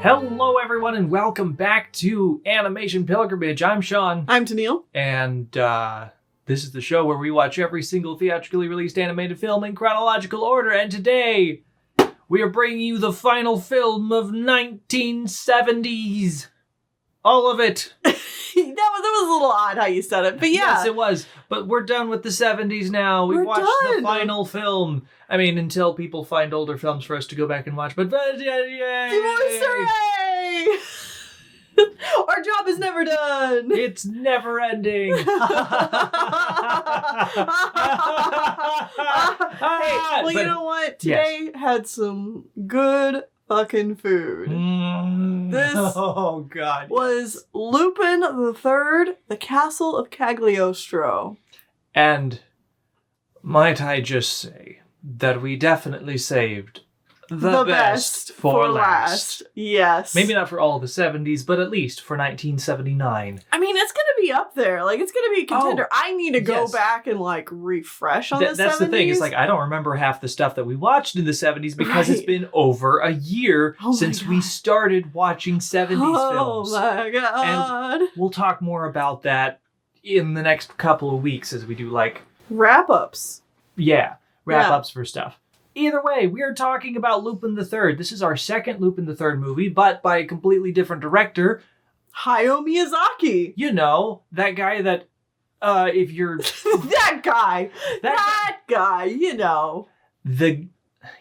Hello, everyone, and welcome back to Animation Pilgrimage. I'm Sean. I'm Tennille. And this is the show where we watch every single theatrically released animated film in chronological order. And today, we are bringing you the final film of 1970s. All of it. That was a little odd how you said it, but yeah. Yes, it was. But we're done with the 70s now. We've watched the final film. I mean, until people find older films for us to go back and watch. But Hooray! Our job is never done. It's never ending. Hey, well, you know what? Today had some good fucking food. This was Lupin the Third, The Castle of Cagliostro. And might I just say that we definitely saved the best for last. Yes. Maybe not for all the 70s, but at least for 1979. I mean, it's going to be up there. Like, it's going to be a contender. I need to go back and, like, refresh on the 70s. That's the thing. It's like, I don't remember half the stuff that we watched in the 70s because it's been over a year since we started watching 70s films. Oh, my God. And we'll talk more about that in the next couple of weeks as we do, like... Wrap-ups. Yeah, wrap-ups for stuff. Either way, we are talking about Lupin the Third. This is our second Lupin the Third movie, but by a completely different director. Hayao Miyazaki. You know, that guy that, if you're... that guy, you know.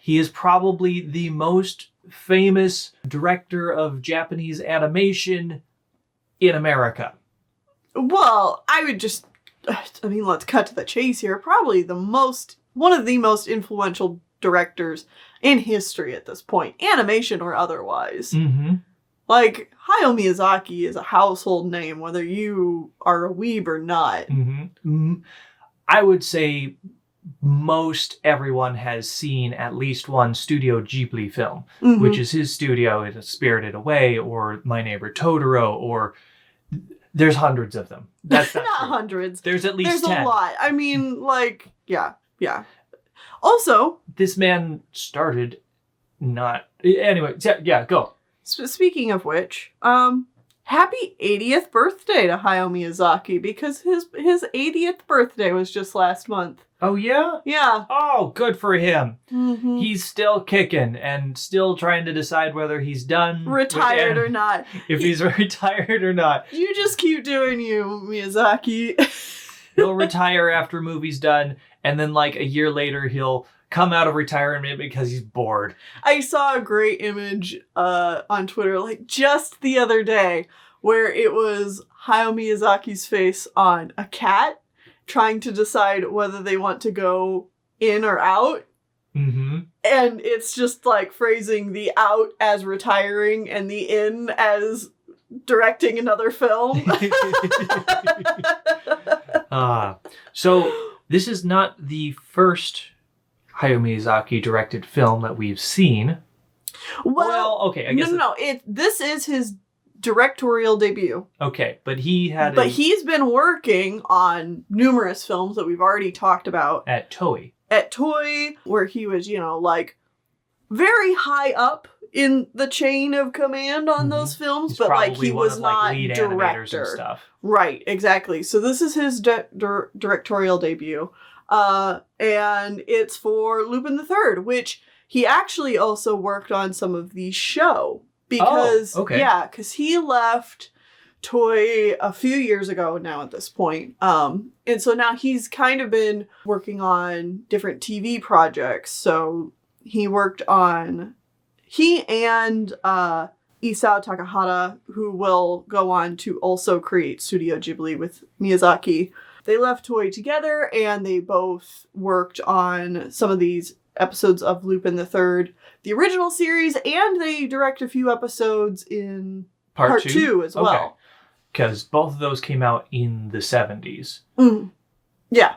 He is probably the most famous director of Japanese animation in America. Well, let's cut to the chase here. Probably one of the most influential directors in history at this point, animation or otherwise. Mm-hmm. Like, Hayao Miyazaki is a household name, whether you are a weeb or not. Mm-hmm. I would say most everyone has seen at least one Studio Ghibli film, which is his studio, it's Spirited Away, or My Neighbor Totoro, or... There's hundreds of them. That's not hundreds. There's at least 10. There's a lot. I mean, like, yeah. Also, this man started not... Anyway, yeah, go. Speaking of which, happy 80th birthday to Hayao Miyazaki, because his 80th birthday was just last month. Oh, yeah? Yeah. Oh, good for him. Mm-hmm. He's still kicking and still trying to decide whether he's done... Retired or not. If he's retired or not. You just keep doing you, Miyazaki. He'll retire after a movie's done, and then like a year later he'll come out of retirement because he's bored. I saw a great image on Twitter, like just the other day, where it was Hayao Miyazaki's face on a cat trying to decide whether they want to go in or out. Mm-hmm. And it's just like phrasing the out as retiring and the in as directing another film. So this is not the first Hayao Miyazaki directed film that we've seen. Well okay, I guess... No. This is his directorial debut. Okay, but he's been working on numerous films that we've already talked about. At Toei, where he was, like, very high up in the chain of command on those films, but like he was not lead director. And stuff. Right, exactly. So this is his directorial debut, and it's for Lupin the Third, which he actually also worked on some of the show. Because, because he left Toei a few years ago now at this point. And so now he's kind of been working on different TV projects. So he worked on... He and Isao Takahata, who will go on to also create Studio Ghibli with Miyazaki, they left Toei together and they both worked on some of these episodes of Lupin the Third, the original series, and they direct a few episodes in part two as well. Because both of those came out in the 70s. Mm. Yeah.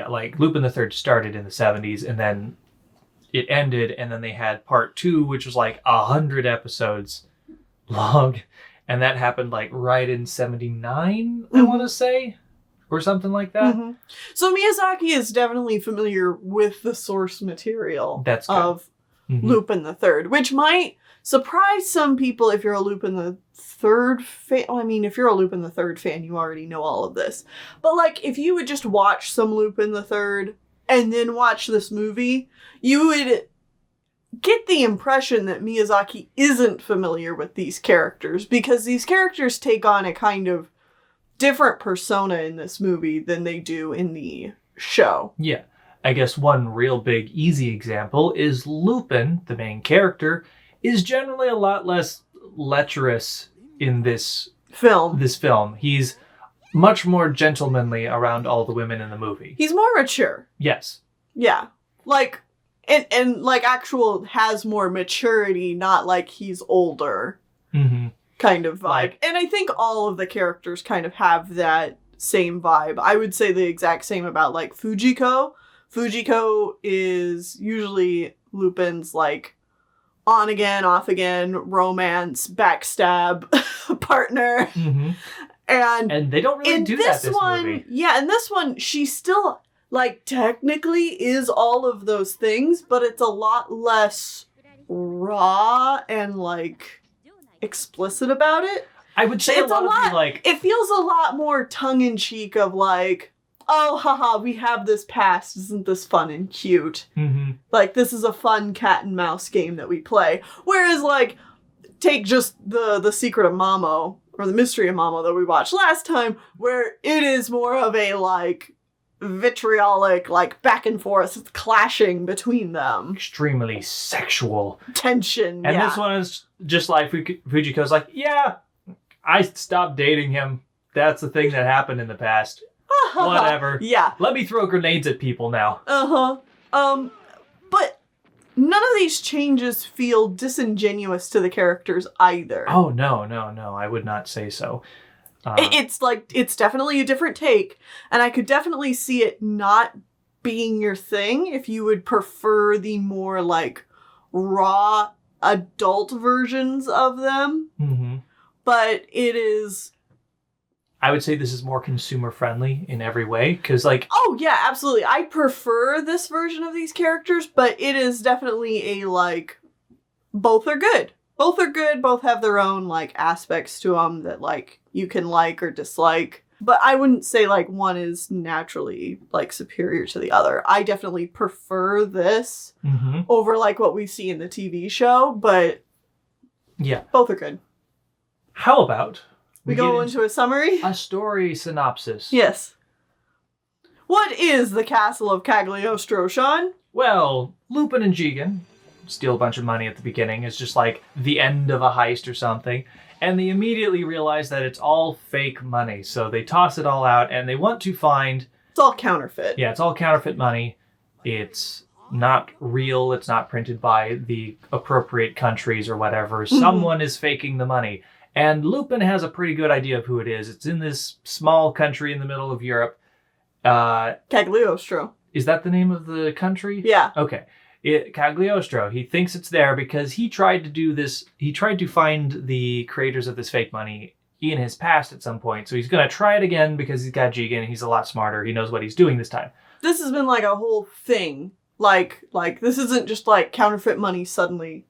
Like Lupin the Third started in the 70s, and then it ended, and then they had part 2, which was like 100 episodes long, and that happened like right in 79, I want to say. Or something like that. Mm-hmm. So Miyazaki is definitely familiar with the source material of Lupin the Third, which might surprise some people if you're a Lupin the Third fan. I mean, if you're a Lupin the Third fan, you already know all of this. But, like, if you would just watch some Lupin the Third and then watch this movie, you would get the impression that Miyazaki isn't familiar with these characters, because these characters take on a kind of different persona in this movie than they do in the show. Yeah. I guess one real big easy example is Lupin, the main character, is generally a lot less lecherous in this film. He's much more gentlemanly around all the women in the movie. He's more mature. Yes. Yeah. Like, and like actual has more maturity, not like he's older. Mm-hmm. Kind of vibe. And I think all of the characters kind of have that same vibe. I would say the exact same about, like, Fujiko. Fujiko is usually Lupin's, like, on again, off again, romance, backstab partner. Mm-hmm. And they don't really do that this movie. Yeah, in this one, she still, like, technically is all of those things, but it's a lot less raw and, like, explicit about it. I would say it feels a lot more tongue-in-cheek of, like, oh, haha, we have this past, isn't this fun and cute? Mm-hmm. Like, this is a fun cat and mouse game that we play. Whereas, like, take just the Secret of Mamo, or the Mystery of Mamo that we watched last time, where it is more of a, like, vitriolic, like, back and forth clashing between them. Extremely sexual. Tension, and this one is just like Fujiko's like, yeah, I stopped dating him. That's the thing that happened in the past. Whatever. Yeah. Let me throw grenades at people now. But none of these changes feel disingenuous to the characters either. Oh, no. I would not say so. It's definitely a different take, and I could definitely see it not being your thing if you would prefer the more, like, raw adult versions of them. Mm-hmm. But it is... I would say this is more consumer friendly in every way, because, like... Oh, yeah, absolutely. I prefer this version of these characters, but it is definitely a, like... Both are good. Both are good. Both have their own, like, aspects to them that, like, you can like or dislike. But I wouldn't say, like, one is naturally, like, superior to the other. I definitely prefer this over, like, what we see in the TV show, but... Yeah. Both are good. How about... We go into a summary? A story synopsis. Yes. What is the Castle of Cagliostro, Sean? Well, Lupin and Jigen steal a bunch of money at the beginning. It's just like the end of a heist or something. And they immediately realize that it's all fake money. So they toss it all out and they want to find... It's all counterfeit. Yeah, it's all counterfeit money. It's not real. It's not printed by the appropriate countries or whatever. Someone is faking the money. And Lupin has a pretty good idea of who it is. It's in this small country in the middle of Europe. Cagliostro. Is that the name of the country? Yeah. Okay. Cagliostro. He thinks it's there because he tried to do this. He tried to find the creators of this fake money in his past at some point. So he's going to try it again because he's got Jigen. He's a lot smarter. He knows what he's doing this time. This has been like a whole thing. Like this isn't just like counterfeit money suddenly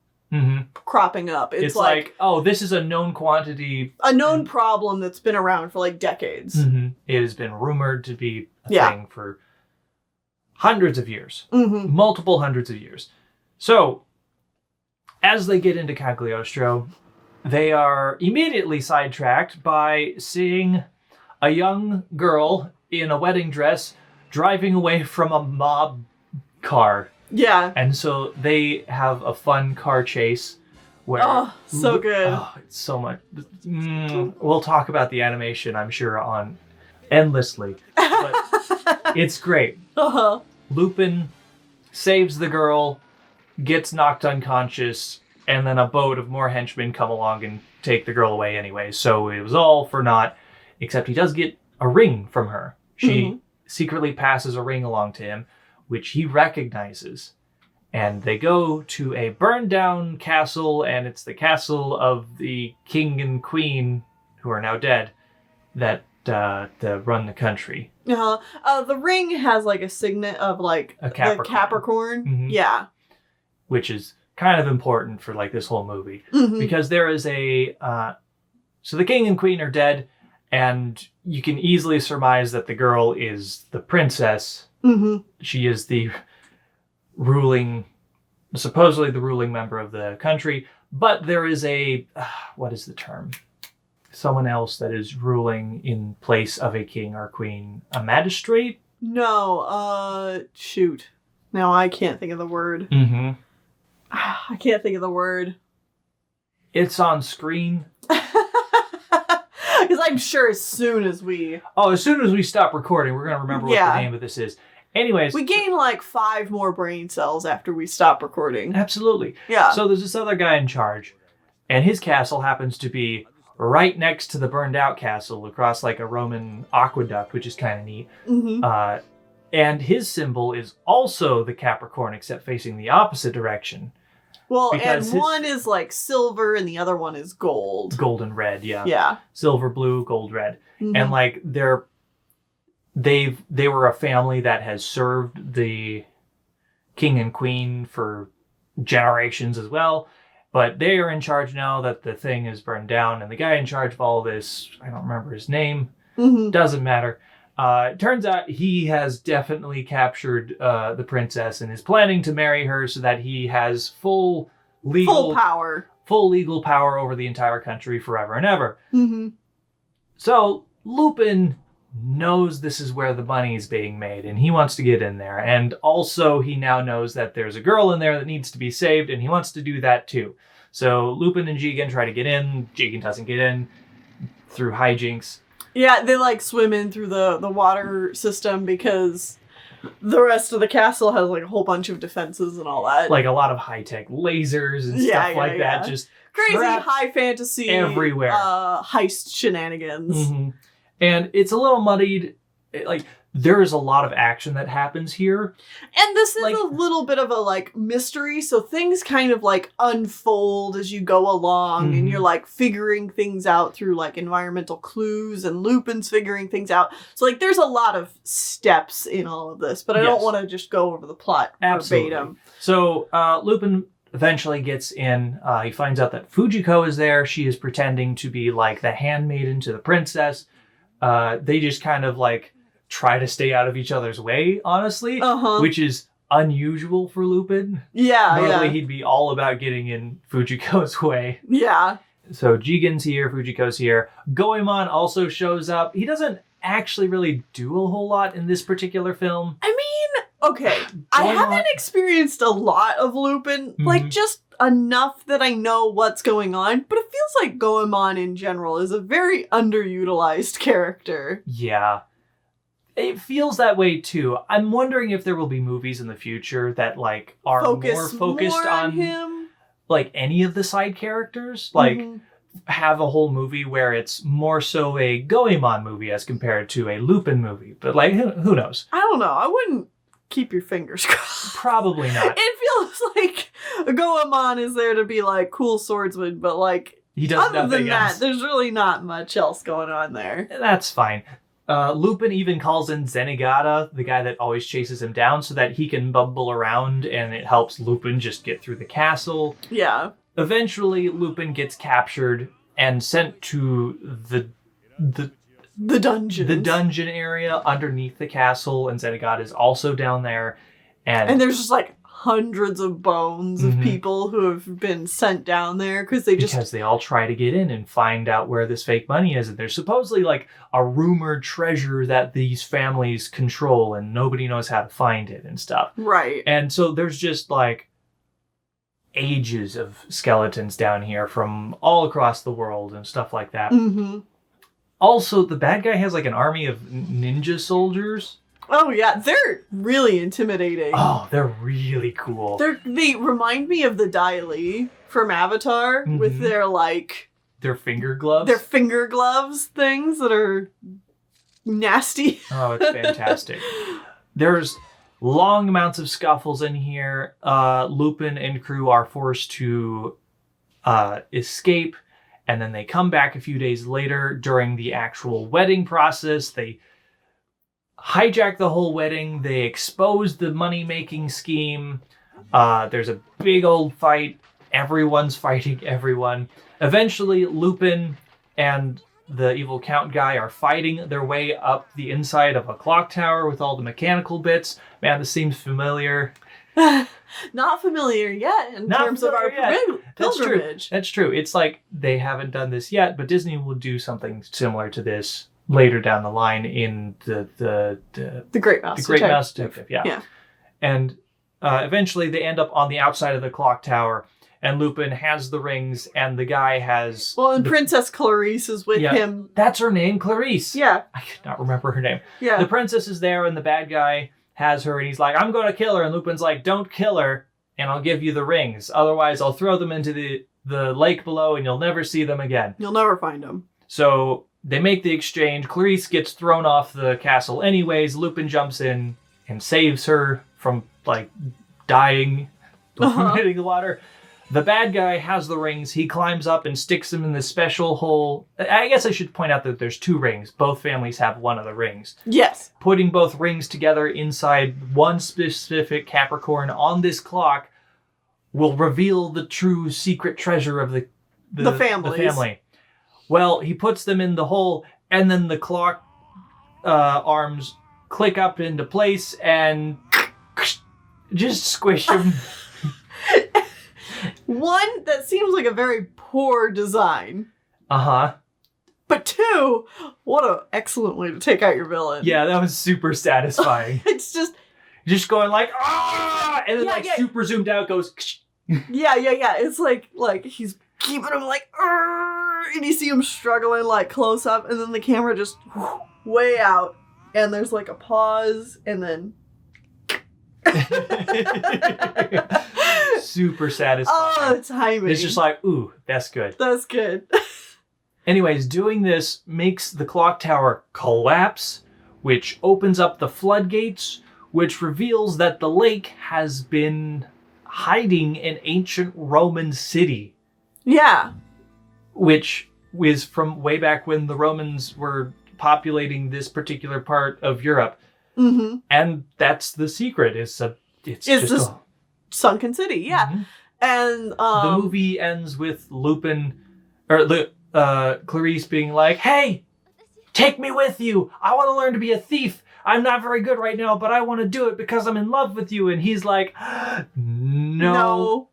cropping up. It's like, oh, this is a known quantity. A known problem that's been around for like decades. It has been rumored to be a thing for hundreds of years. Multiple hundreds of years. So, as they get into Cagliostro, they are immediately sidetracked by seeing a young girl in a wedding dress driving away from a mob car. Yeah. And so they have a fun car chase where... Oh, so good. Oh, it's so much. We'll talk about the animation, I'm sure, on endlessly. But it's great. Lupin saves the girl, gets knocked unconscious, and then a boat of more henchmen come along and take the girl away anyway. So it was all for naught, except he does get a ring from her. She secretly passes a ring along to him, which he recognizes. And they go to a burned down castle, and it's the castle of the king and queen, who are now dead, that run the country. The ring has like a signet of like a Capricorn. the Capricorn. Yeah. Which is kind of important for like this whole movie. Mhm. Because there is so the king and queen are dead, and you can easily surmise that the girl is the princess. Mhm. She is supposedly the ruling member of the country, but there is what is the term? Someone else that is ruling in place of a king or queen. A magistrate? No, shoot. Now I can't think of the word. Mm-hmm. I can't think of the word. It's on screen. Because I'm sure as soon as we stop recording, we're going to remember what the name of this is. Anyways. We gain like 5 more brain cells after we stop recording. Absolutely. Yeah. So there's this other guy in charge, and his castle happens to be right next to the burned out castle across like a Roman aqueduct, which is kind of neat. Mm-hmm. And his symbol is also the Capricorn, except facing the opposite direction. Well, because one is like silver and the other one is gold. Gold and red, yeah. Yeah. Silver, blue, gold, red. Mm-hmm. And like they were a family that has served the king and queen for generations as well. But they are in charge now that the thing is burned down. And the guy in charge of all this, I don't remember his name. Mm-hmm. Doesn't matter. It turns out he has definitely captured the princess and is planning to marry her so that he has full legal power over the entire country forever and ever. Mm-hmm. So Lupin knows this is where the money is being made, and he wants to get in there. And also he now knows that there's a girl in there that needs to be saved, and he wants to do that too. So Lupin and Jigen try to get in. Jigen doesn't get in through hijinks. Yeah, they like swim in through the water system because the rest of the castle has like a whole bunch of defenses and all that. Like a lot of high-tech lasers and stuff like that. Just crazy high fantasy everywhere. Heist shenanigans. Mm-hmm. And it's a little muddied. There is a lot of action that happens here. And this is a little bit of a like mystery, so things kind of like unfold as you go along, mm-hmm. and you're like figuring things out through like environmental clues, and Lupin's figuring things out. So like there's a lot of steps in all of this, but I don't want to just go over the plot verbatim. So Lupin eventually gets in. He finds out that Fujiko is there. She is pretending to be like the handmaiden to the princess. They just kind of like try to stay out of each other's way, honestly, which is unusual for Lupin. Yeah, normally he'd be all about getting in Fujiko's way. Yeah. So Jigen's here, Fujiko's here. Goemon also shows up. He doesn't actually really do a whole lot in this particular film. I mean, okay, I haven't experienced a lot of Lupin, mm-hmm. like just enough that I know what's going on, but it feels like Goemon in general is a very underutilized character. Yeah. It feels that way too. I'm wondering if there will be movies in the future that like are more focused on him, like any of the side characters. Like mm-hmm. have a whole movie where it's more so a Goemon movie as compared to a Lupin movie. But like who knows? I don't know. I wouldn't keep your fingers crossed. Probably not. It feels like Goemon is there to be like cool swordsman, but like he does other nothing than else. that, there's really not much else going on there. That's fine. Lupin even calls in Zenigata, the guy that always chases him down, so that he can bumble around, and it helps Lupin just get through the castle. Yeah. Eventually, Lupin gets captured and sent to the dungeon. The dungeon area underneath the castle, and Zenigata is also down there. And there's just like hundreds of bones mm-hmm. of people who have been sent down there because they all try to get in and find out where this fake money is. And there's supposedly like a rumored treasure that these families control, and nobody knows how to find it and stuff. Right. And so there's just like ages of skeletons down here from all across the world and stuff like that. Mm-hmm. Also, the bad guy has like an army of ninja soldiers. Oh, yeah. They're really intimidating. Oh, they're really cool. They remind me of the Dai Li from Avatar mm-hmm. with their, like... Their finger gloves? Their finger gloves things that are nasty. Oh, it's fantastic. There's long amounts of scuffles in here. Lupin and crew are forced to escape, and then they come back a few days later during the actual wedding process. They hijack the whole wedding. They expose the money-making scheme. There's a big old fight. Everyone's fighting everyone. Eventually, Lupin and the evil count guy are fighting their way up the inside of a clock tower with all the mechanical bits. Man, this seems familiar. Not familiar yet in terms of our pilgrimage. That's true. It's like they haven't done this yet, but Disney will do something similar to this later down the line in the Great Mouse Detective. Yeah. And eventually they end up on the outside of the clock tower, and Lupin has the rings, and the guy has... Well, and Princess Clarice is with him. That's her name, Clarice. Yeah. I could not remember her name. Yeah. The princess is there, and the bad guy has her, and he's like, I'm going to kill her. And Lupin's like, don't kill her, and I'll give you the rings. Otherwise, I'll throw them into the lake below, and you'll never see them again. You'll never find them. So they make the exchange. Clarice gets thrown off the castle anyways. Lupin jumps in and saves her from, like, dying, hitting the water. The bad guy has the rings. He climbs up and sticks them in this special hole. I guess I should point out that there's 2 rings. Both families have one of the rings. Yes. Putting both rings together inside one specific Capricorn on this clock will reveal the true secret treasure of the family. Well, he puts them in the hole, and then the clock arms click up into place and just squish them. One, that seems like a very poor design. Uh-huh. But 2, what an excellent way to take out your villain. Yeah, that was super satisfying. It's just going like, ah! And then super zoomed out goes... Yeah. It's like he's keeping him like, and you see him struggling like close up, and then the camera just way out, and there's like a pause, and then... Super satisfying. Oh, timing. It's just like, ooh, that's good. That's good. Anyways, doing this makes the clock tower collapse, which opens up the floodgates, which reveals that the lake has been hiding an ancient Roman city. Yeah. Which is from way back when the Romans were populating this particular part of Europe. Mm-hmm. And that's the secret. It's just a sunken city, yeah. Mm-hmm. And the movie ends with Lupin or Clarice being like, "Hey, take me with you. I want to learn to be a thief. I'm not very good right now, but I want to do it because I'm in love with you." And he's like, "No."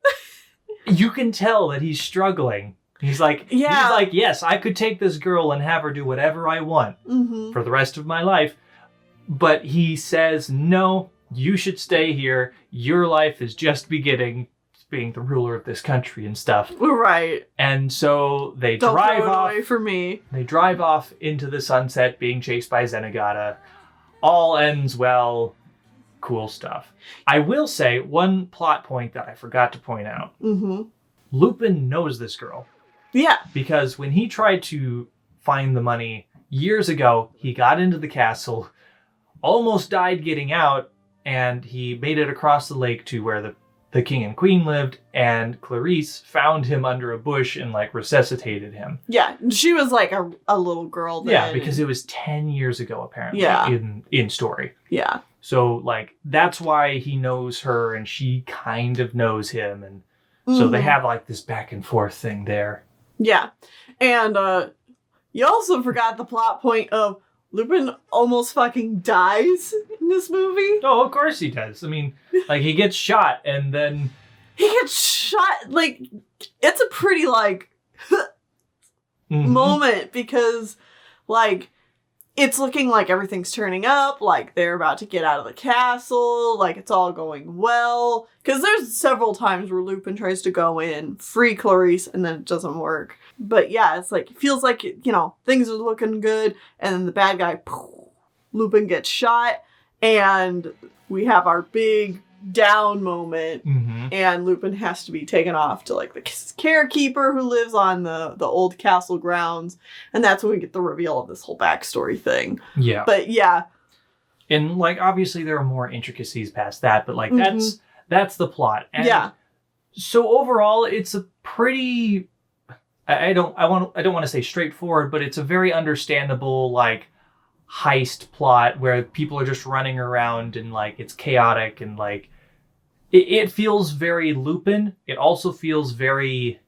You can tell that he's struggling. He's like, "Yes, I could take this girl and have her do whatever I want for the rest of my life." But he says, "No, you should stay here. Your life is just beginning, being the ruler of this country and stuff." Right. And so they Don't drive throw it off. away for me. They drive off into the sunset, being chased by Zenigata. All ends well. Cool stuff. I will say one plot point that I forgot to point out. Mm-hmm. Lupin knows this girl. Yeah. Because when he tried to find the money years ago, he got into the castle, almost died getting out, and he made it across the lake to where the king and queen lived, and Clarice found him under a bush and like resuscitated him. Yeah, she was like a little girl then. Yeah, because it was 10 years ago apparently in story. Yeah. So like that's why he knows her and she kind of knows him, and so they have like this back and forth thing there. Yeah. And you also forgot the plot point of Lupin almost fucking dies in this movie. Oh, of course he does. I mean, like, he gets shot and then... He gets shot, like, it's a pretty, like, moment because, like, it's looking like everything's turning up, like, they're about to get out of the castle, like, it's all going well. Because there's several times where Lupin tries to go in, free Clarice, and then it doesn't work. But yeah, it's like, it feels like, you know, things are looking good, and then the bad guy, Lupin gets shot, and we have our big down moment, and Lupin has to be taken off to, like, the carekeeper who lives on the old castle grounds, and that's when we get the reveal of this whole backstory thing. Yeah. But yeah. And, like, obviously there are more intricacies past that, but, like, that's the plot. And yeah. So overall, it's a pretty... I don't want to say straightforward, but it's a very understandable, like, heist plot where people are just running around and, like, it's chaotic and, like, it feels very Lupin. It also feels very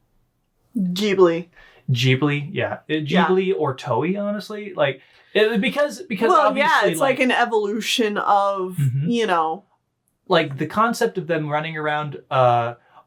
Ghibli. Yeah. Ghibli or Toei, honestly. Like, because well, obviously, yeah, it's like an evolution of, you know. Like, the concept of them running around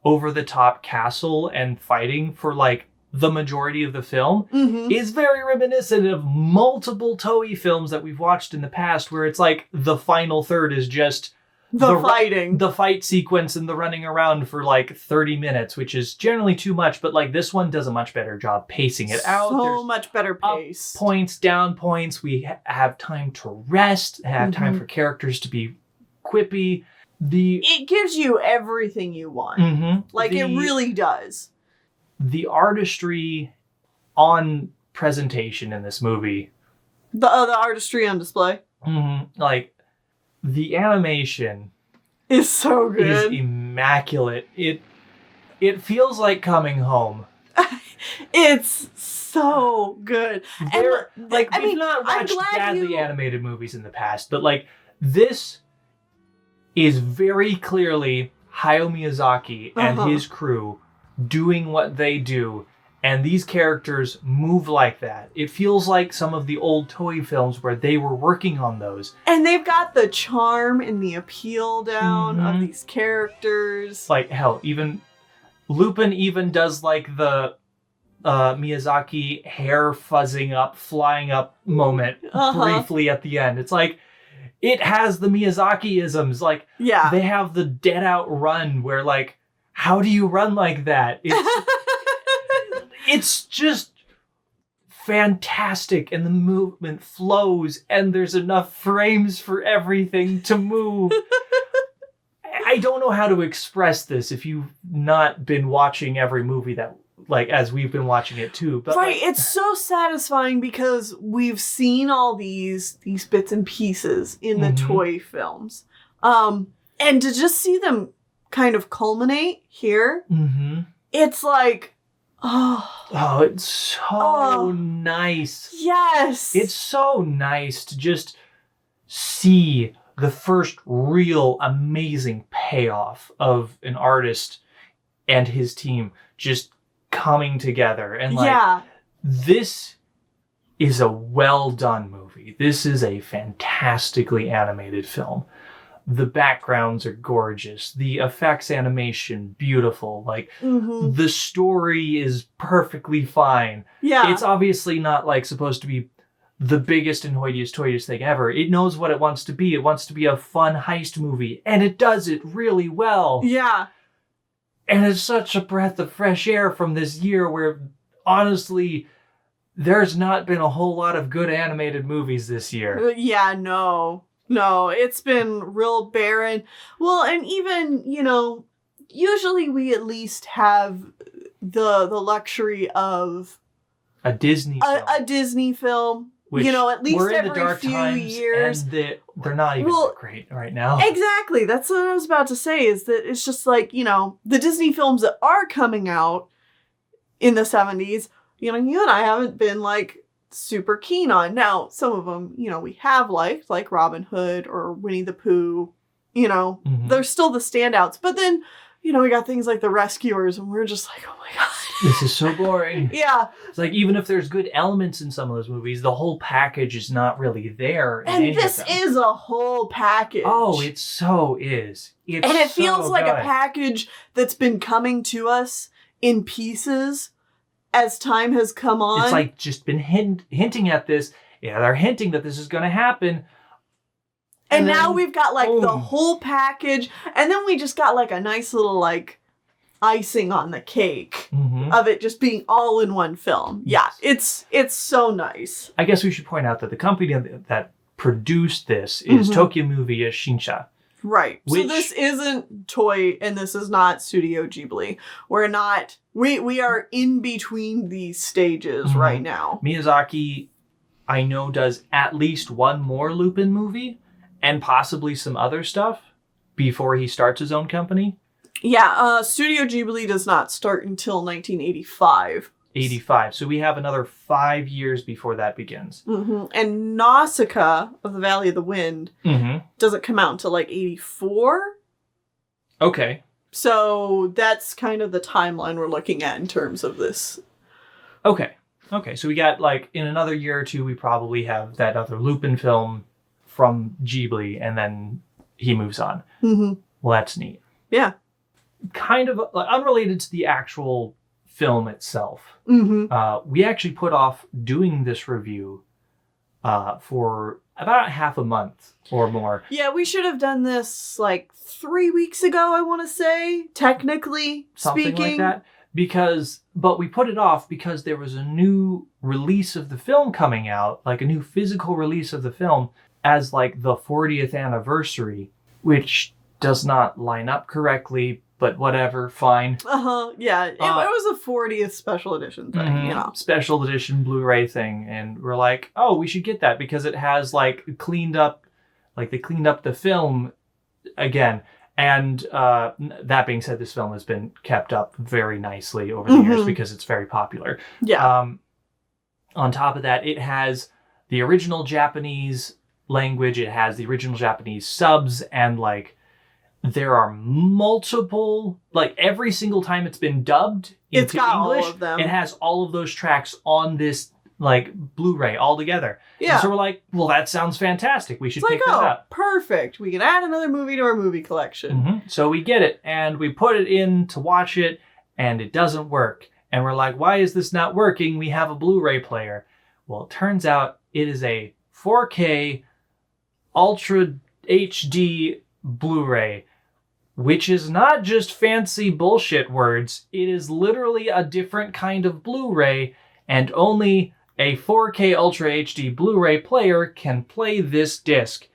over-the-top castle and fighting for, like, the majority of the film is very reminiscent of multiple Toei films that we've watched in the past, where it's like the final third is just the fighting. The fight sequence and the running around for like 30 minutes, which is generally too much, but like this one does a much better job pacing it out. So much better pace. Up points, down points. We have time to rest, have time for characters to be quippy. It gives you everything you want. Like, it really does. The artistry on presentation in this movie. The artistry on display. Like, the animation is so good. Is immaculate. It feels like coming home. It's so good. We've not watched badly animated movies in the past, but like this is very clearly Hayao Miyazaki and his crew doing what they do. And these characters move like that. It feels like some of the old Toei films where they were working on those. And they've got the charm and the appeal down of these characters. Like, hell, even Lupin even does like the Miyazaki hair fuzzing up, flying up moment briefly at the end. It's like, it has the Miyazaki-isms. Like, they have the dead out run where like, how do you run like that? It's just fantastic, and the movement flows, and there's enough frames for everything to move. I don't know how to express this if you've not been watching every movie that, like, as we've been watching it too. But right, it's so satisfying because we've seen all these bits and pieces in the toy films. And to just see them kind of culminate here, it's like, oh, it's so nice. Yes. It's so nice to just see the first real amazing payoff of an artist and his team just coming together. And like, this is a well done movie. This is a fantastically animated film. The backgrounds are gorgeous. The effects animation, beautiful. Like, the story is perfectly fine. Yeah. It's obviously not, like, supposed to be the biggest and hoitiest thing ever. It knows what it wants to be. It wants to be a fun heist movie. And it does it really well. Yeah. And it's such a breath of fresh air from this year where, honestly, there's not been a whole lot of good animated movies this year. No, it's been real barren. Well, and even, you know, usually we at least have the luxury of a Disney film. A Disney film. Which, you know, at least every few years. And they're not even that great right now. Exactly. That's what I was about to say, is that it's just like, you know, the Disney films that are coming out in the 70s, you know, you and I haven't been like super keen on. Now, some of them, you know, we have liked, like Robin Hood or Winnie the Pooh, you know, they're still the standouts. But then, you know, we got things like The Rescuers, and we're just like, oh my God. This is so boring. Yeah. It's like, even if there's good elements in some of those movies, the whole package is not really there. And this is a whole package. Oh, it so is. And it feels like a package that's been coming to us in pieces as time has come on. It's like just been hinting at this. Yeah, they're hinting that this is going to happen. And now we've got like the whole package. And then we just got like a nice little like icing on the cake of it just being all in one film. Yeah, it's so nice. I guess we should point out that the company that produced this is Tokyo Movie Shinsha. Right. So this isn't Toei and this is not Studio Ghibli. We are in between these stages right now. Miyazaki, I know, does at least one more Lupin movie and possibly some other stuff before he starts his own company. Yeah, Studio Ghibli does not start until 1985. 85. So we have another 5 years before that begins. And Nausicaa of the Valley of the Wind doesn't come out until like 84? Okay. So that's kind of the timeline we're looking at in terms of this. Okay. So we got, like, in another year or two, we probably have that other Lupin film from Ghibli, and then he moves on. Mm-hmm. Well, that's neat. Yeah. Kind of like, unrelated to the actual film itself. Mm-hmm. We actually put off doing this review for about half a month or more. Yeah, we should have done this like 3 weeks ago, I want to say, technically Something speaking. like that. But we put it off because there was a new release of the film coming out, like a new physical release of the film as like the 40th anniversary, which does not line up correctly, but whatever, fine. Yeah, it was a 40th special edition thing, you know. Special edition Blu-ray thing, and we're like, oh, we should get that because it has like they cleaned up the film again. And that being said, this film has been kept up very nicely over the years because it's very popular. Yeah. On top of that, it has the original Japanese language. It has the original Japanese subs, and like there are multiple, like every single time it's been dubbed into it's got English, all of them. it has all of those tracks on this like Blu-ray all together. Yeah. And so we're like, well, that sounds fantastic. We should it's pick like, that up. Perfect. We can add another movie to our movie collection. So we get it, and we put it in to watch it, and it doesn't work. And we're like, why is this not working? We have a Blu-ray player. Well, it turns out it is a 4K Ultra HD Blu-ray, which is not just fancy bullshit words. It is literally a different kind of Blu-ray, and only a 4K Ultra HD Blu-ray player can play this disc,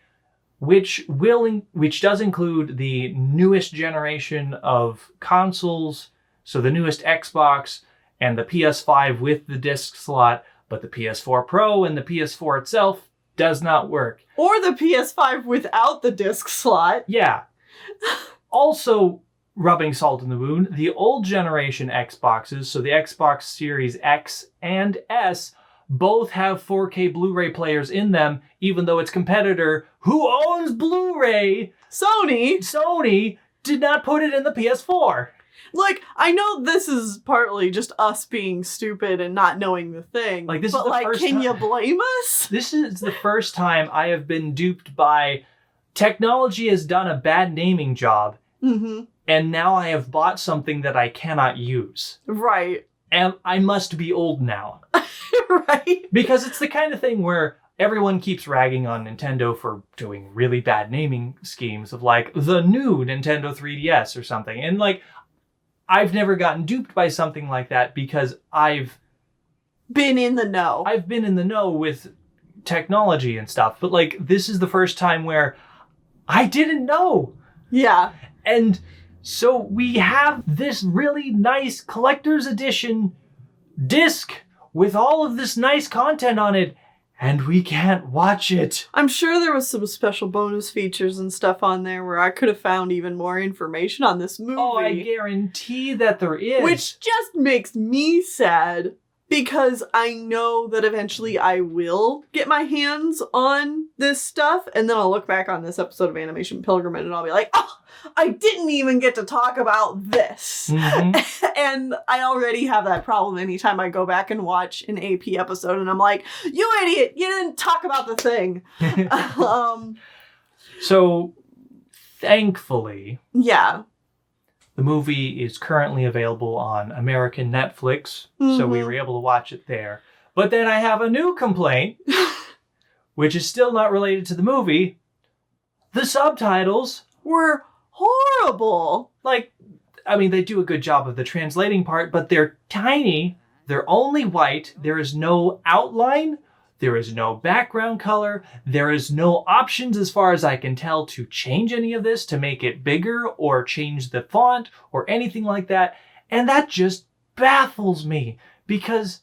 which does include the newest generation of consoles, so the newest Xbox and the PS5 with the disc slot, but the PS4 Pro and the PS4 itself does not work. Or the PS5 without the disc slot. Yeah. Also, rubbing salt in the wound, the old generation Xboxes, so the Xbox Series X and S, both have 4K Blu-ray players in them, even though its competitor, who owns Blu-ray, Sony, did not put it in the PS4. Like, I know this is partly just us being stupid and not knowing the thing. Like, this but is the like, first can time- you blame us? This is the first time I have been duped by technology has done a bad naming job, and now I have bought something that I cannot use. Right. And I must be old now. Right. Because it's the kind of thing where everyone keeps ragging on Nintendo for doing really bad naming schemes of like the new Nintendo 3DS or something. And like, I've never gotten duped by something like that because I've been in the know. I've been in the know with technology and stuff. But like, this is the first time where I didn't know. Yeah. And so we have this really nice collector's edition disc with all of this nice content on it, and we can't watch it. I'm sure there was some special bonus features and stuff on there where I could have found even more information on this movie. Oh, I guarantee that there is. Which just makes me sad because I know that eventually I will get my hands on this stuff, and then I'll look back on this episode of Animation Pilgrimage and I'll be like, oh, I didn't even get to talk about this. And I already have that problem anytime I go back and watch an AP episode and I'm like, you idiot, you didn't talk about the thing. So, thankfully, yeah. the movie is currently available on American Netflix, so we were able to watch it there. But then I have a new complaint, which is still not related to the movie. The subtitles were horrible. Like, I mean, they do a good job of the translating part, but they're tiny. They're only white. There is no outline. There is no background color. There is no options, as far as I can tell, to change any of this, to make it bigger or change the font or anything like that. And that just baffles me because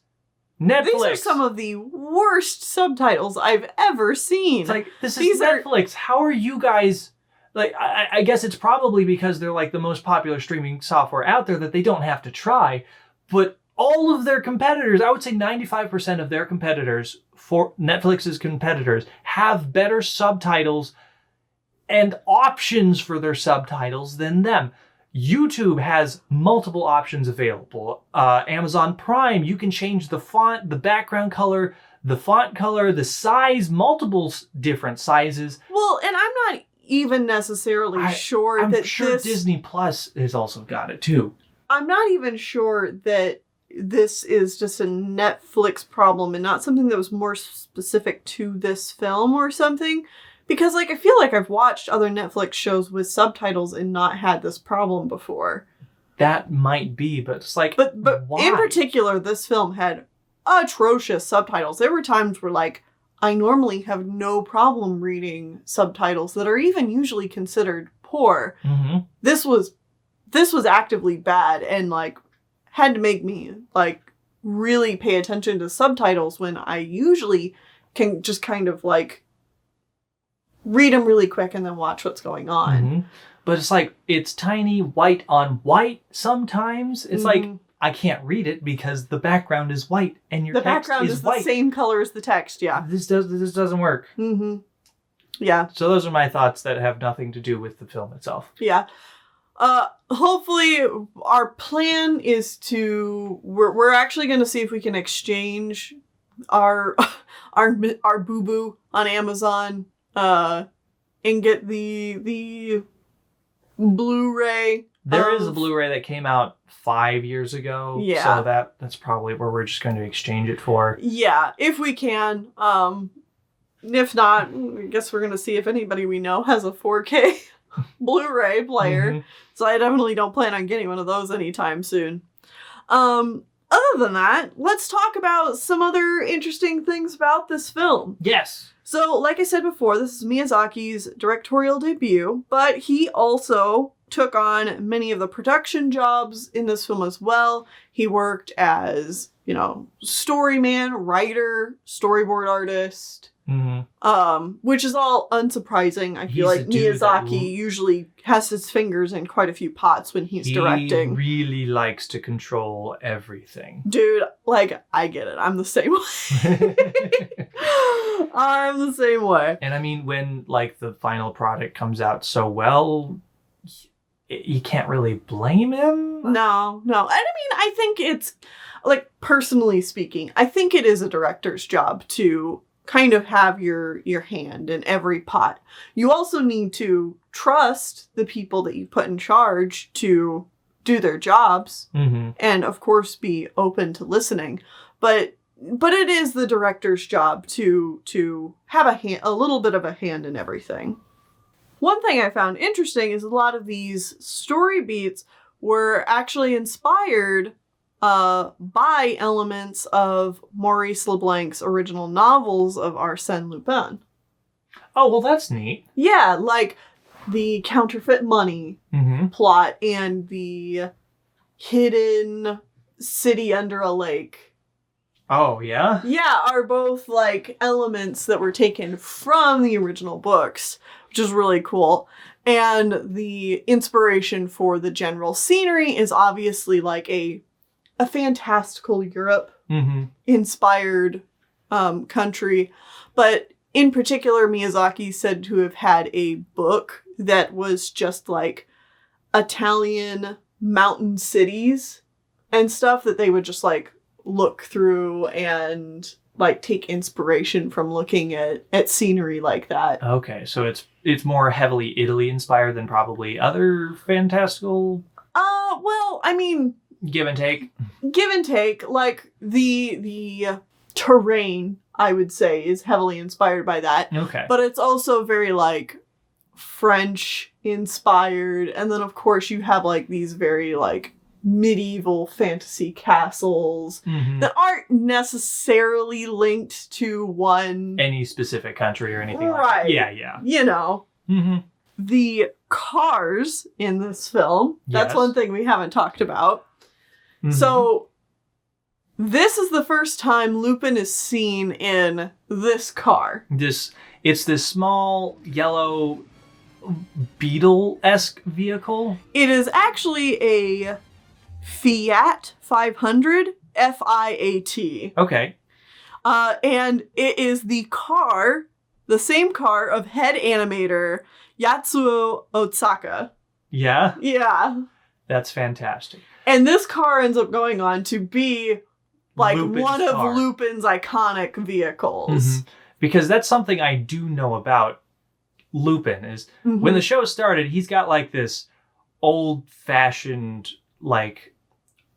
Netflix... These are some of the worst subtitles I've ever seen. It's like, this is Netflix. How are you guys... Like, I guess it's probably because they're like the most popular streaming software out there that they don't have to try. But all of their competitors, I would say 95% of their competitors, for Netflix's competitors, have better subtitles and options for their subtitles than them. YouTube has multiple options available. Amazon Prime, you can change the font, the background color, the font color, the size, multiple different sizes. Well, and I'm not even necessarily sure I'm that sure Disney Plus has also got it too. I'm not even sure that this is just a Netflix problem and not something that was more specific to this film or something. Because, like, I feel like I've watched other Netflix shows with subtitles and not had this problem before. That might be, but it's like, But why? in particular, this film had atrocious subtitles. There were times where, like, I normally have no problem reading subtitles that are even usually considered poor. Mm-hmm. This was actively bad and, like, had to make me, like, really pay attention to subtitles when I usually can just kind of, like, read them really quick and then watch what's going on. Mm-hmm. But it's like, it's tiny white on white sometimes. It's like, I can't read it because the background is white and your text is white. The same color as the text, yeah. This doesn't work. Mm-hmm. Yeah. So those are my thoughts that have nothing to do with the film itself. Yeah. Hopefully our plan is to, we're actually going to see if we can exchange our boo-boo on Amazon, and get the Blu-ray. There is a Blu-ray that came out 5 years ago. Yeah. So that's probably where we're just going to exchange it for. Yeah, if we can. If not, I guess we're going to see if anybody we know has a 4K Blu-ray player. Mm-hmm. So I definitely don't plan on getting one of those anytime soon. Other than that, let's talk about some other interesting things about this film. Yes. So, like I said before, this is Miyazaki's directorial debut, but he also took on many of the production jobs in this film as well. He worked as, storyman, writer, storyboard artist, which is all unsurprising. I feel like Miyazaki usually has his fingers in quite a few pots when he's directing. He really likes to control everything. Dude, like, I get it. I'm the same way. I'm the same way. And I mean, when, like, the final product comes out so well, you can't really blame him. No. And I mean, I think it's, like, personally speaking, I think it is a director's job to kind of have your hand in every pot. You also need to trust the people that you put in charge to do their jobs, and of course be open to listening. But it is the director's job to have a little bit of a hand in everything. One thing I found interesting is a lot of these story beats were actually inspired by elements of Maurice Leblanc's original novels of Arsène Lupin. Oh, well, that's neat. Yeah, like the counterfeit money plot and the hidden city under a lake. Oh, yeah? Yeah, are both, like, elements that were taken from the original books, which is really cool. And the inspiration for the general scenery is obviously, like, a fantastical Europe inspired country. But in particular, Miyazaki is said to have had a book that was just, like, Italian mountain cities and stuff that they would just, like, look through and, like, take inspiration from looking at scenery like that. Okay, so it's more heavily Italy inspired than probably other fantastical. Well, I mean, give and take. Like the terrain, I would say, is heavily inspired by that. Okay, but it's also very, like, French inspired, and then of course you have, like, these very, like, medieval fantasy castles that aren't necessarily linked to any specific country or anything right. Like that. Yeah. The cars in this film, that's one thing we haven't talked about. So this is the first time Lupin is seen in this car. It's this small yellow Beetle-esque vehicle. It is actually a Fiat 500, Fiat. Okay. And it is the car the same car of head animator Yatsuo Otsaka. Yeah? Yeah. That's fantastic. And this car ends up going on to be like Lupin's one of car. Lupin's iconic vehicles. Because that's something I do know about Lupin is when the show started, he's got like this old-fashioned, like,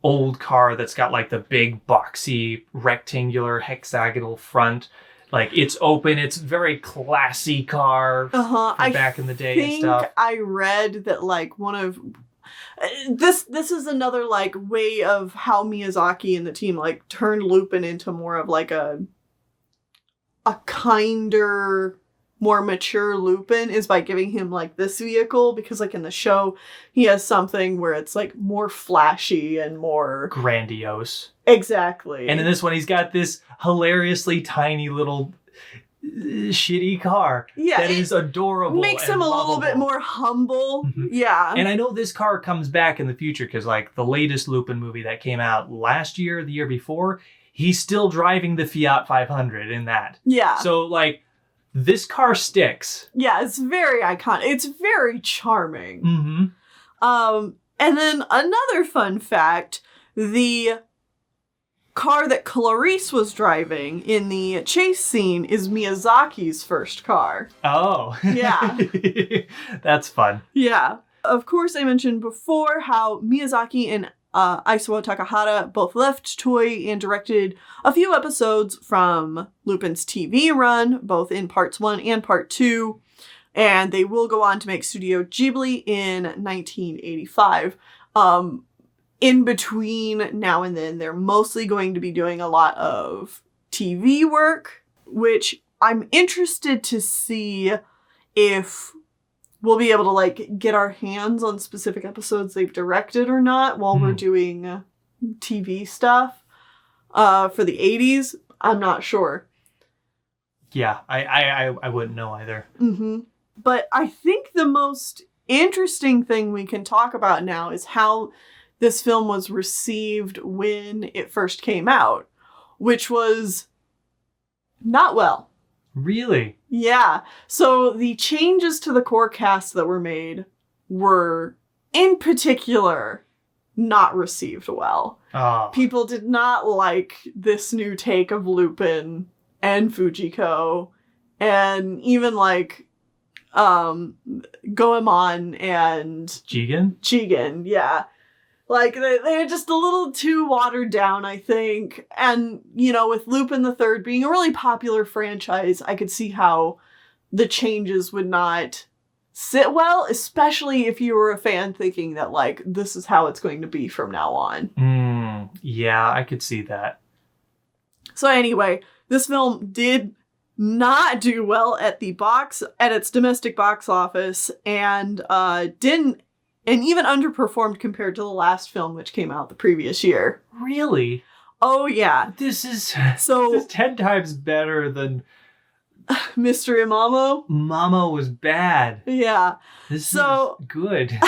old car that's got like the big boxy rectangular hexagonal front. Like, it's open. It's very classy car from back in the day and stuff. I read that like one of this is another like way of how Miyazaki and the team like turned Lupin into more of like a kinder, more mature Lupin is by giving him like this vehicle, because like in the show he has something where it's like more flashy and more grandiose. Exactly. And in this one he's got this hilariously tiny little shitty car that is adorable. Makes him a little bit more humble. Yeah. And I know this car comes back in the future because like the latest Lupin movie that came out last year, the year before, he's still driving the Fiat 500 in that. Yeah. So like this car sticks. Yeah, it's very iconic. It's very charming. And then another fun fact, the car that Clarice was driving in the chase scene is Miyazaki's first car. Oh. Yeah. That's fun. Yeah. Of course, I mentioned before how Miyazaki and Isawa Takahata both left Toei and directed a few episodes from Lupin's TV run, both in parts 1 and part 2. And they will go on to make Studio Ghibli in 1985. In between now and then, they're mostly going to be doing a lot of TV work, which I'm interested to see if we'll be able to like get our hands on specific episodes they've directed or not while we're doing TV stuff for the 80s. I'm not sure. Yeah, I wouldn't know either. But I think the most interesting thing we can talk about now is how this film was received when it first came out, which was not well. Really? Yeah. So the changes to the core cast that were made were, in particular, not received well. People did not like this new take of Lupin and Fujiko, and even like Goemon and Jigen, yeah. Like, they're just a little too watered down, I think. And, you know, with Lupin the Third being a really popular franchise, I could see how the changes would not sit well, especially if you were a fan thinking that, like, this is how it's going to be from now on. Yeah, I could see that. So anyway, this film did not do well at its domestic box office, and even underperformed compared to the last film, which came out the previous year. Really? Oh, yeah. This is 10 times better than Mystery of Mamo. Mamo was bad. Yeah. This is good.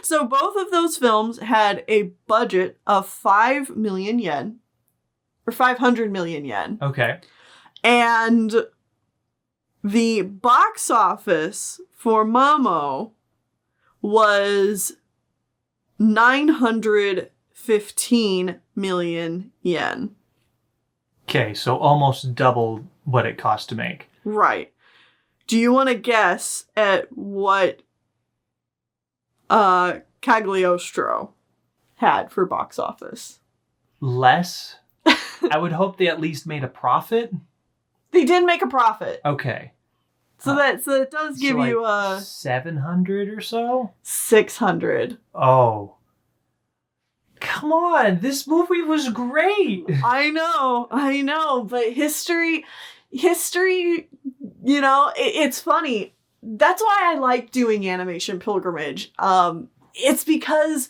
So both of those films had a budget of 5 million yen. Or 500 million yen. Okay. And the box office for Mamo was 915 million yen. Okay, so almost double what it cost to make. Right. Do you want to guess at what Cagliostro had for box office? Less? I would hope they at least made a profit. They did make a profit. Okay. So that does give you 700 or so? 600. Oh. Come on, this movie was great. I know, but history, you know, it's funny. That's why I like doing Animation Pilgrimage. It's because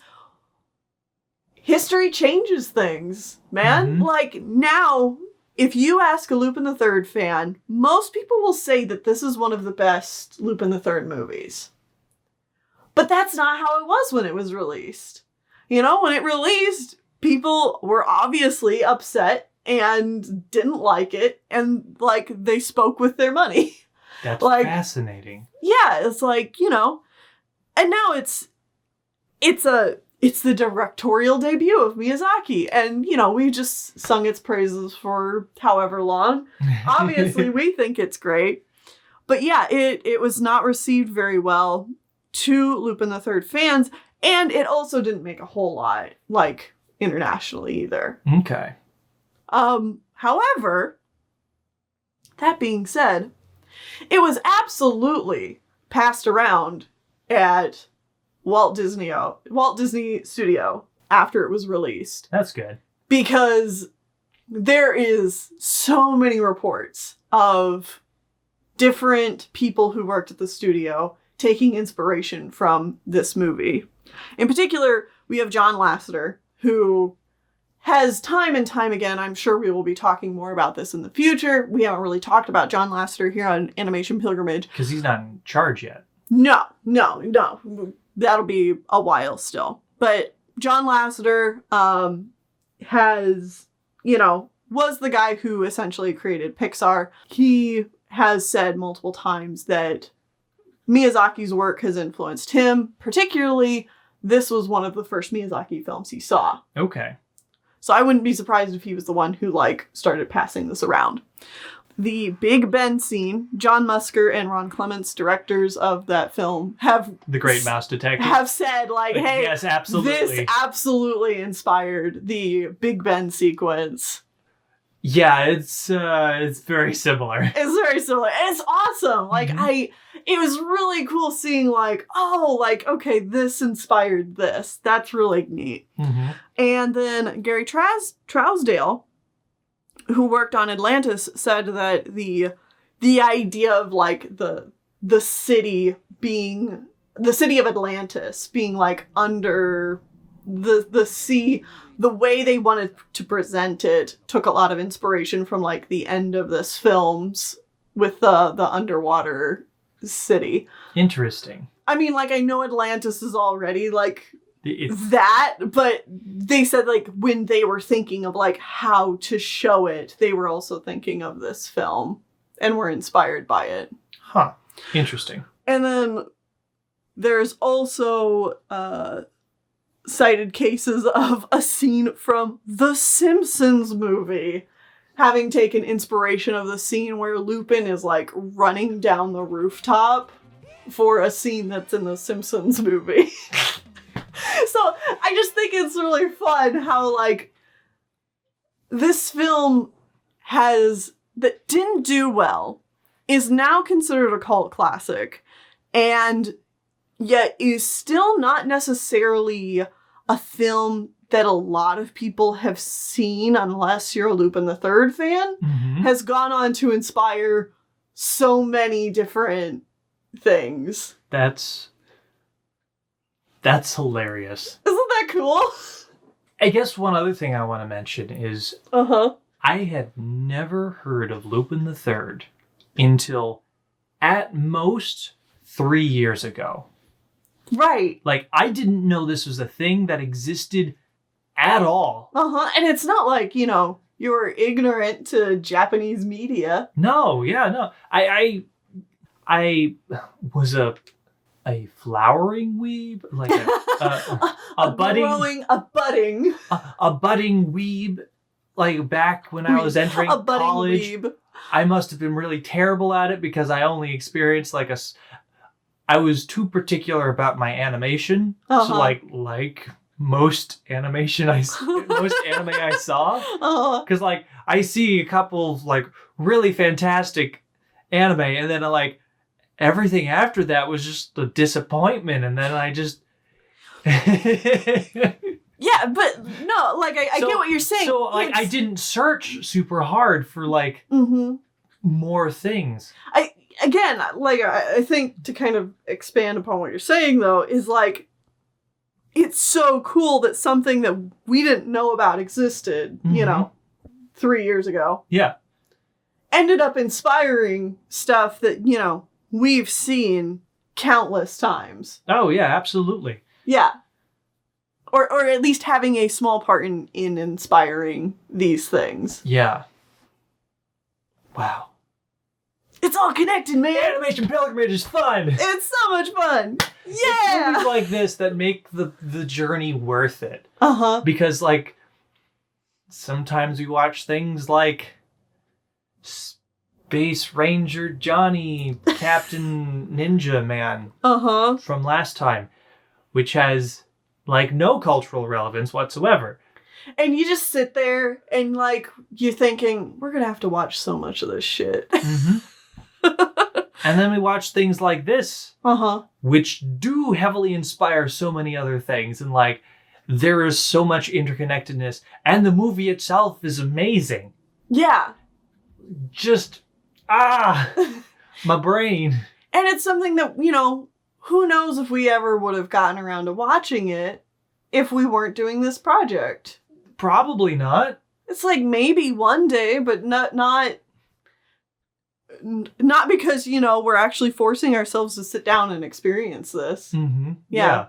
history changes things, man. Like, now, if you ask a Lupin the Third fan, most people will say that this is one of the best Lupin the Third movies. But that's not how it was when it was released. You know, when it released, people were obviously upset and didn't like it, and like they spoke with their money. That's like, fascinating. Yeah, it's like, you know, and now it's the directorial debut of Miyazaki, and you know, we just sung its praises for however long. Obviously, we think it's great. But yeah, it was not received very well to Lupin the Third fans, and it also didn't make a whole lot, like, internationally either. Okay. However, that being said, it was absolutely passed around at Walt Disney Studio after it was released. That's good. Because there is so many reports of different people who worked at the studio taking inspiration from this movie. In particular, we have John Lasseter, who has time and time again, I'm sure we will be talking more about this in the future. We haven't really talked about John Lasseter here on Animation Pilgrimage. Because he's not in charge yet. No. That'll be a while still. But John Lasseter was the guy who essentially created Pixar. He has said multiple times that Miyazaki's work has influenced him. Particularly, this was one of the first Miyazaki films he saw. Okay. So I wouldn't be surprised if he was the one who, like, started passing this around. The Big Ben scene, John Musker and Ron Clements, directors of that film, have... The Great Mouse Detective. Have said, like, hey, yes, absolutely. This absolutely inspired the Big Ben sequence. Yeah, it's very similar. It's very similar. It's awesome. Like, it was really cool seeing, like, oh, like, okay, this inspired this. That's really neat. Mm-hmm. And then Gary Trousdale, who worked on Atlantis, said that the idea of, like, the city of Atlantis being, like, under the sea, the way they wanted to present it took a lot of inspiration from, like, the end of this films with the underwater city. Interesting. I mean, like, I know Atlantis is already, like, that, but they said, like, when they were thinking of, like, how to show it, they were also thinking of this film and were inspired by it. Huh. Interesting. And then there's also cited cases of a scene from The Simpsons movie having taken inspiration of the scene where Lupin is, like, running down the rooftop for a scene that's in The Simpsons movie. So I just think it's really fun how, like, this film that didn't do well, is now considered a cult classic, and yet is still not necessarily a film that a lot of people have seen unless you're a Lupin the Third fan, has gone on to inspire so many different things. That's hilarious. Isn't that cool? I guess one other thing I want to mention is I had never heard of Lupin the Third until at most 3 years ago. Right. Like, I didn't know this was a thing that existed at all. And it's not like, you know, you were ignorant to Japanese media. No, yeah, no. I was a flowering weeb, like a budding weeb, like back when I was entering college. Weeb. I must have been really terrible at it because I only experienced I was too particular about my animation. So like most animation most anime I saw, because like I see a couple of like really fantastic anime, and then like everything after that was just a disappointment, and then I just yeah, but no, like I get what you're saying. So like I didn't search super hard for like more things. I think to kind of expand upon what you're saying though is like it's so cool that something that we didn't know about existed, you know, 3 years ago. Yeah. Ended up inspiring stuff that, you know, we've seen countless times. Oh, yeah, absolutely. Yeah. Or at least having a small part in inspiring these things. Yeah. Wow. It's all connected, man. Animation Pilgrimage is fun. It's so much fun. It's Yeah. movies like this that make the journey worth it. Uh-huh. Because, like, sometimes we watch things like Space Ranger Johnny, Captain Ninja Man Uh-huh. from last time, which has, like, no cultural relevance whatsoever. And you just sit there and, like, you're thinking, we're gonna have to watch so much of this shit. Mm-hmm. And then we watch things like this, Uh-huh. which do heavily inspire so many other things. And, like, there is so much interconnectedness. And the movie itself is amazing. Yeah. Just, my brain. And it's something that, you know, who knows if we ever would have gotten around to watching it if we weren't doing this project. Probably not. It's like maybe one day, but not because, you know, we're actually forcing ourselves to sit down and experience this. Mm-hmm. Yeah.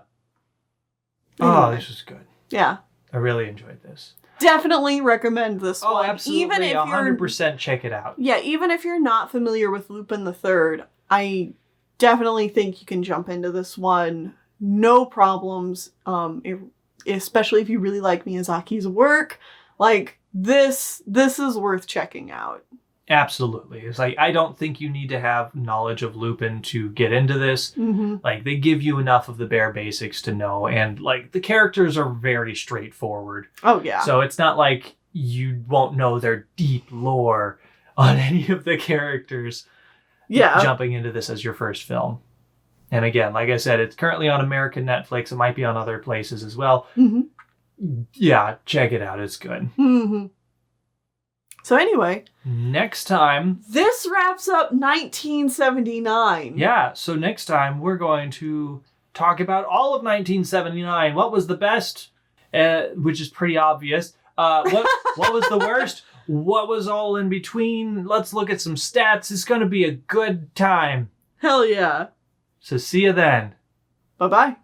Oh, Anyway. this was good. Yeah. I really enjoyed this. Definitely recommend this one. Absolutely. Even if 100% check it out. Yeah, even if you're not familiar with Lupin the Third, I definitely think you can jump into this one. No problems. Especially if you really like Miyazaki's work. Like, this is worth checking out. Absolutely. It's like, I don't think you need to have knowledge of Lupin to get into this. Mm-hmm. Like, they give you enough of the bare basics to know. And, like, the characters are very straightforward. Oh, yeah. So it's not like you won't know their deep lore on any of the characters. Yeah. Jumping into this as your first film. And again, like I said, it's currently on American Netflix. It might be on other places as well. Mm-hmm. Yeah, check it out. It's good. Mm-hmm. So anyway. Next time. This wraps up 1979. Yeah, so next time we're going to talk about all of 1979. What was the best? Which is pretty obvious. What was the worst? What was all in between? Let's look at some stats. It's going to be a good time. Hell yeah. So see you then. Bye-bye.